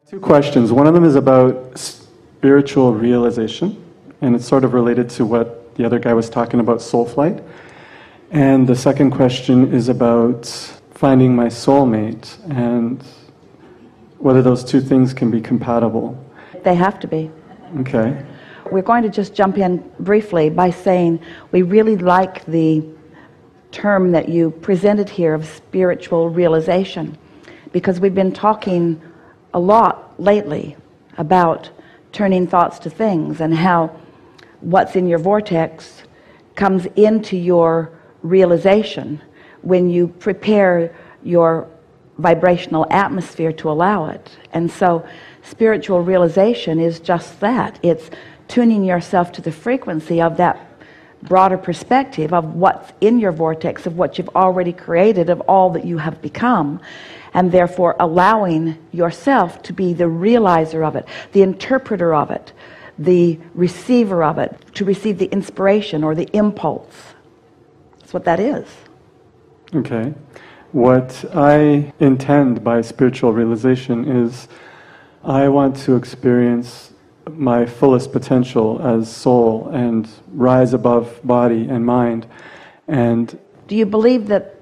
Two questions. One of them is about spiritual realization, and it's sort of related to what the other guy was talking about, soul flight. And the second question is about finding my soulmate and whether those two things can be compatible. They have to be. Okay. We're going to just jump in briefly by saying we really like the term that you presented here of spiritual realization, because we've been talking a lot lately about turning thoughts to things and how what's in your vortex comes into your realization when you prepare your vibrational atmosphere to allow it. And so spiritual realization is just that. It's tuning yourself to the frequency of that broader perspective of what's in your vortex, of what you've already created, of all that you have become, and therefore allowing yourself to be the realizer of it, the interpreter of it, the receiver of it, to receive the inspiration or the impulse. That's what that is. Okay. What I intend by spiritual realization is I want to experience my fullest potential as soul and rise above body and mind. And do you believe that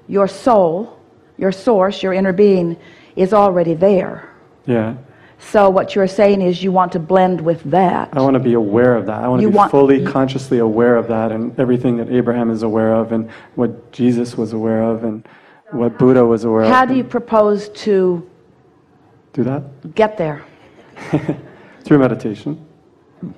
your soul, your source, your inner being is already there? Yeah. So what you're saying is you want to blend with that. I want to be aware of that. I want to be fully consciously aware of that, and everything that Abraham is aware of, and what Jesus was aware of, and what Buddha was aware of. How do you propose to do that? Get there? Through meditation.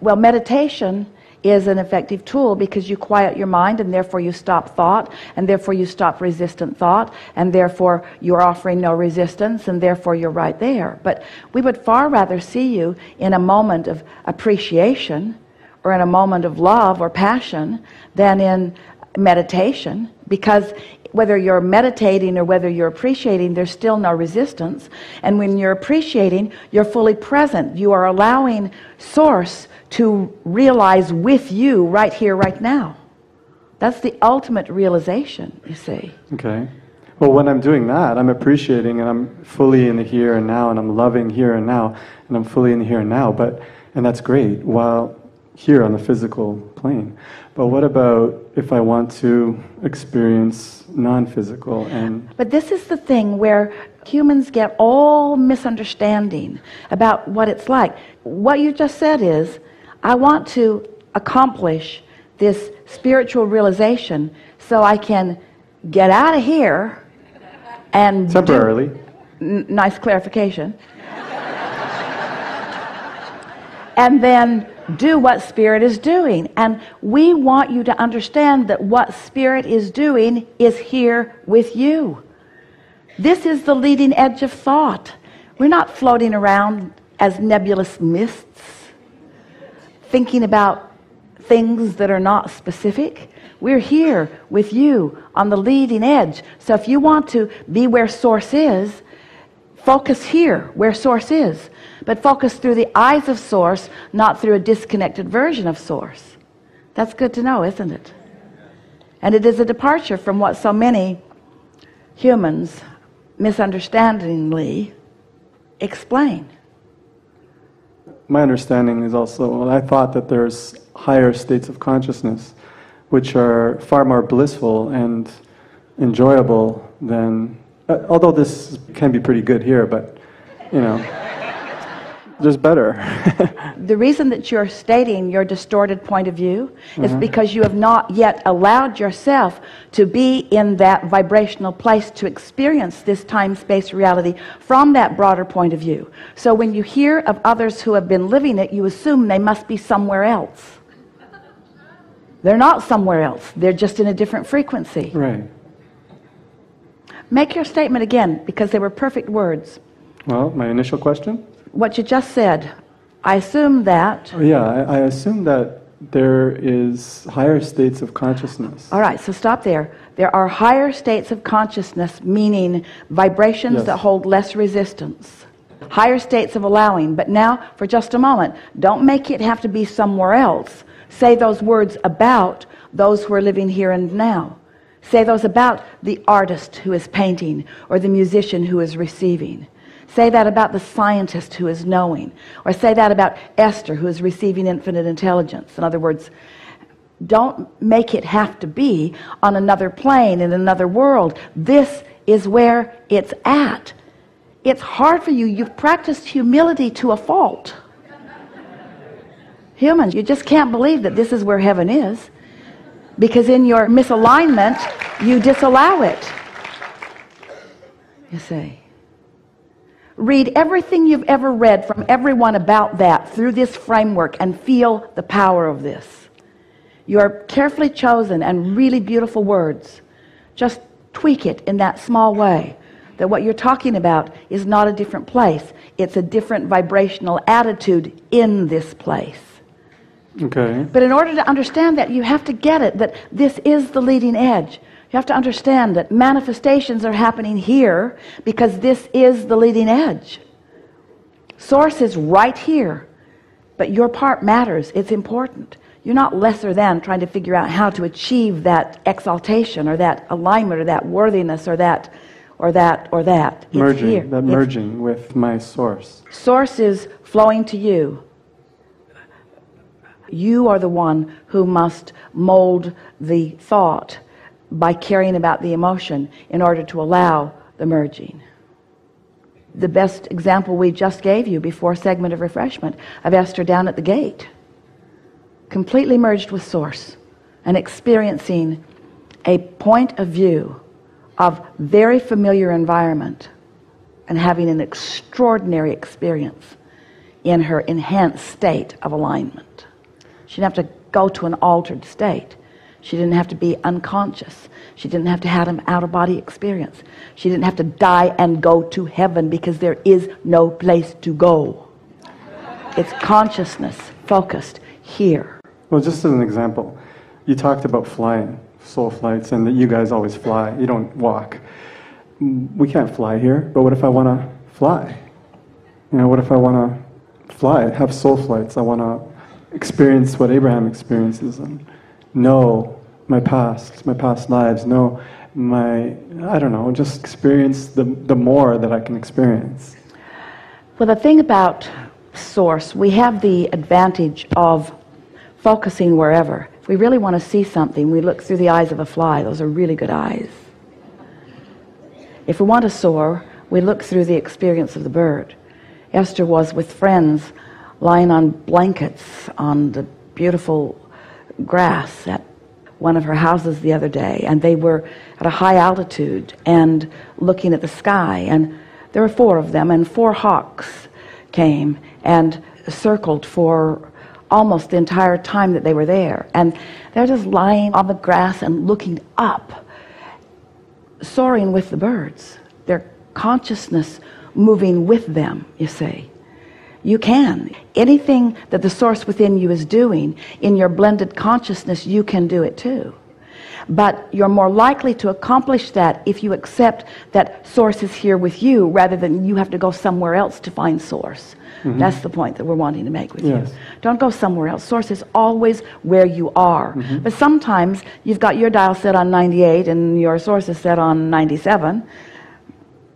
Well, meditation is an effective tool because you quiet your mind, and therefore you stop thought, and therefore you stop resistant thought, and therefore you're offering no resistance, and therefore you're right there. But we would far rather see you in a moment of appreciation or in a moment of love or passion than in meditation, because whether you're meditating or whether you're appreciating, there's still no resistance. And when you're appreciating, you're fully present. You are allowing Source to realize with you right here, right now. That's the ultimate realization, you see. Okay. Well, when I'm doing that, I'm appreciating, and I'm fully in the here and now, and I'm loving here and now, and I'm fully in the here and now. And that's great, while here on the physical plane. But what about if I want to experience non-physical? But this is the thing where humans get all misunderstanding about what it's like. What you just said is, I want to accomplish this spiritual realization so I can get out of here and temporarily. Nice clarification. And then do what Spirit is doing. And we want you to understand that what Spirit is doing is here with you. This is the leading edge of thought. We're not floating around as nebulous mists, thinking about things that are not specific. We're here with you on the leading edge. So if you want to be where Source is, focus here where Source is. But focus through the eyes of Source, not through a disconnected version of Source. That's good to know, isn't it? And it is a departure from what so many humans misunderstandingly explain. My understanding is also, well, I thought that there's higher states of consciousness which are far more blissful and enjoyable than, although this can be pretty good here, but, you know, there's better. The reason that you're stating your distorted point of view is because you have not yet allowed yourself to be in that vibrational place to experience this time-space reality from that broader point of view. So when you hear of others who have been living it, you assume they must be somewhere else. They're not somewhere else. They're just in a different frequency. Right. Make your statement again, because they were perfect words. Well, my initial question? What you just said, I assume that... Oh, yeah, I assume that there is higher states of consciousness. All right, so stop there. There are higher states of consciousness, meaning vibrations that hold less resistance. Higher states of allowing. But now, for just a moment, don't make it have to be somewhere else. Say those words about those who are living here and now. Say those about the artist who is painting or the musician who is receiving. Say that about the scientist who is knowing. Or say that about Esther, who is receiving infinite intelligence. In other words, don't make it have to be on another plane, in another world. This is where it's at. It's hard for you. You've practiced humility to a fault. Humans, you just can't believe that this is where heaven is, because in your misalignment, you disallow it. You see. Read everything you've ever read from everyone about that through this framework and feel the power of this. Your carefully chosen and really beautiful words, just tweak it in that small way, that what you're talking about is not a different place. It's a different vibrational attitude in this place. Okay. But in order to understand that, you have to get it, that this is the leading edge. You have to understand that manifestations are happening here because this is the leading edge. Source is right here, but your part matters. It's important. You're not lesser than trying to figure out how to achieve that exaltation or that alignment or that worthiness or that. It's merging, here. that merging with my source. Source is flowing to you. You are the one who must mold the thought by caring about the emotion in order to allow the merging. The best example we just gave you before segment of refreshment of Esther down at the gate, completely merged with source and experiencing a point of view of very familiar environment and having an extraordinary experience in her enhanced state of alignment. She didn't have to go to an altered state. She didn't have to be unconscious. She didn't have to have an out-of-body experience. She didn't have to die and go to heaven because there is no place to go. It's consciousness focused here. Well, just as an example, you talked about flying, soul flights, and that you guys always fly. You don't walk. We can't fly here, but what if I want to fly? You know, what if I want to fly, have soul flights? I want to experience what Abraham experiences and know my past lives, know I don't know, just experience the more that I can experience. Well, the thing about source, we have the advantage of focusing wherever. If we really want to see something, we look through the eyes of a fly. Those are really good eyes. If we want to soar, we look through the experience of the bird. Esther was with friends lying on blankets on the beautiful grass at one of her houses the other day, and they were at a high altitude and looking at the sky, and there were 4 of them, and 4 hawks came and circled for almost the entire time that they were there, and they're just lying on the grass and looking up, soaring with the birds, their consciousness moving with them, you see. You can. Anything that the source within you is doing, in your blended consciousness, you can do it too. But you're more likely to accomplish that if you accept that source is here with you rather than you have to go somewhere else to find source. Mm-hmm. That's the point that we're wanting to make with you. Don't go somewhere else. Source is always where you are. Mm-hmm. But sometimes you've got your dial set on 98 and your source is set on 97.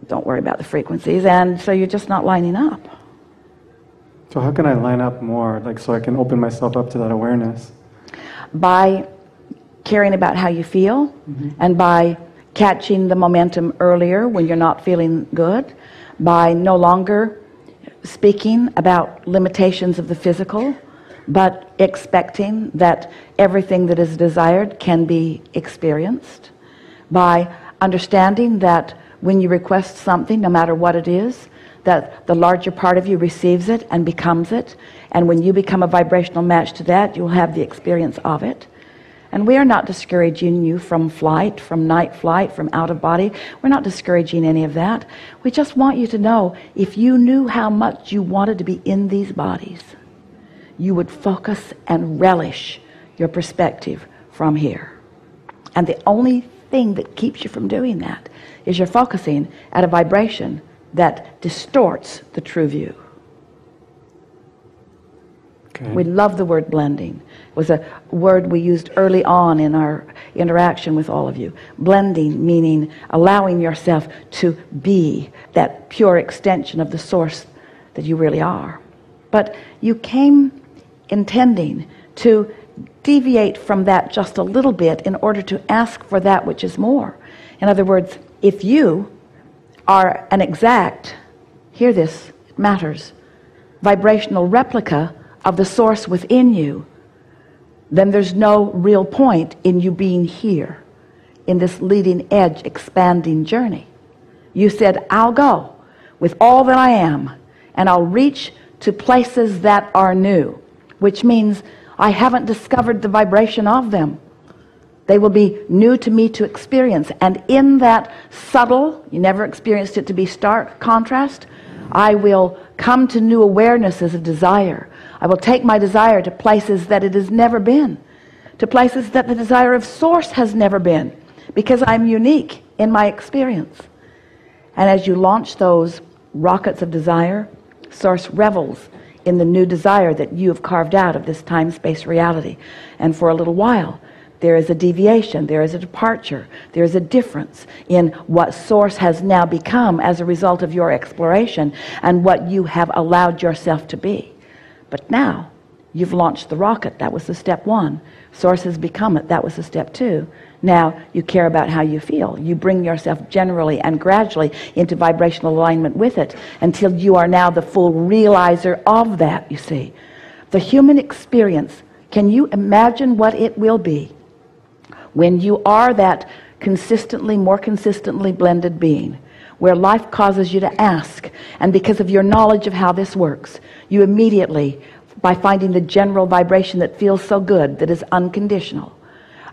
Don't worry about the frequencies, and so you're just not lining up. So how can I line up more, like so I can open myself up to that awareness? By caring about how you feel, mm-hmm. and by catching the momentum earlier when you're not feeling good, by no longer speaking about limitations of the physical, but expecting that everything that is desired can be experienced, by understanding that when you request something, no matter what it is, that the larger part of you receives it and becomes it, and when you become a vibrational match to that, you'll have the experience of it. And we are not discouraging you from flight, from night flight, from out of body. We're not discouraging any of that. We just want you to know, if you knew how much you wanted to be in these bodies, you would focus and relish your perspective from here. And the only thing that keeps you from doing that is you're focusing at a vibration that distorts the true view. Okay. We love the word blending. It was a word we used early on in our interaction with all of you. Blending meaning allowing yourself to be that pure extension of the source that you really are. But you came intending to deviate from that just a little bit in order to ask for that which is more. In other words, if you are an exact, hear this, it matters, vibrational replica of the source within you, then there's no real point in you being here in this leading edge expanding journey. You said, I'll go with all that I am and I'll reach to places that are new, which means I haven't discovered the vibration of them. They will be new to me to experience, and in that subtle, you never experienced it to be stark contrast, I will come to new awarenesses of desire. I will take my desire to places that it has never been, to places that the desire of source has never been, because I'm unique in my experience. And as you launch those rockets of desire, source revels in the new desire that you have carved out of this time-space reality. And for a little while, there is a deviation, there is a departure, there is a difference in what source has now become as a result of your exploration and what you have allowed yourself to be. But now, you've launched the rocket. That was the step one. Source has become it. That was the step two. Now, you care about how you feel. You bring yourself generally and gradually into vibrational alignment with it until you are now the full realizer of that, you see. The human experience, can you imagine what it will be when you are that consistently, more consistently blended being, where life causes you to ask, and because of your knowledge of how this works, you immediately, by finding the general vibration that feels so good, that is unconditional,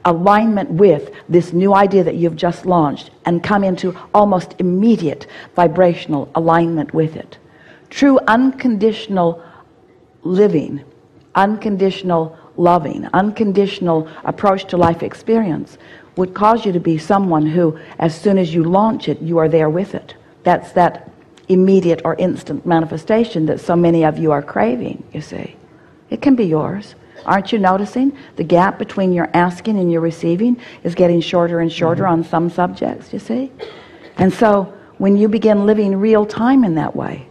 alignment with this new idea that you've just launched, and come into almost immediate vibrational alignment with it. True unconditional living, unconditional loving, unconditional approach to life experience would cause you to be someone who, as soon as you launch it, you are there with it. That's that immediate or instant manifestation that so many of you are craving, you see. It can be yours. Aren't you noticing the gap between your asking and your receiving is getting shorter and shorter on some subjects, you see? And so when you begin living real time in that way,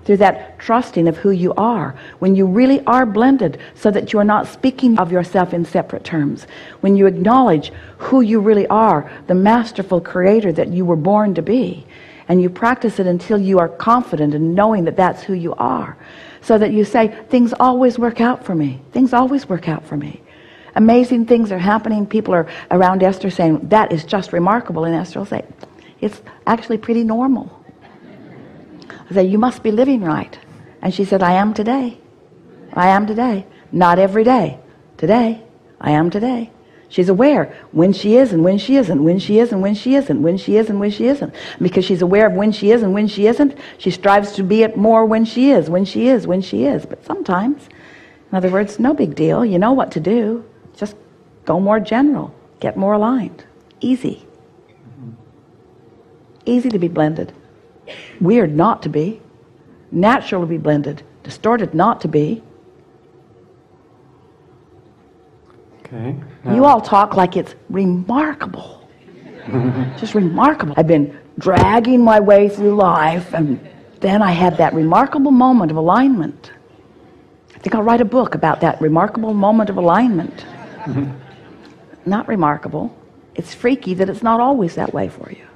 through that trusting of who you are, when you really are blended so that you are not speaking of yourself in separate terms, when you acknowledge who you really are, the masterful creator that you were born to be, and you practice it until you are confident in knowing that that's who you are, so that you say, things always work out for me. Things always work out for me. Amazing things are happening. People are around Esther saying, that is just remarkable. And Esther will say, it's actually pretty normal. I say, you must be living right. And she said, I am today. I am today. Not every day. Today. I am today. She's aware when she is and when she isn't, when she is and when she isn't, when she is and when she isn't. Because she's aware of when she is and when she isn't, she strives to be it more when she is, when she is, when she is. But sometimes, in other words, no big deal. You know what to do. Just go more general. Get more aligned. Easy. Easy to be blended. Weird not to be. Natural to be blended. Distorted not to be. Okay. You all talk like it's remarkable. Just remarkable. I've been dragging my way through life, and then I had that remarkable moment of alignment. I think I'll write a book about that remarkable moment of alignment. Not remarkable. It's freaky that it's not always that way for you.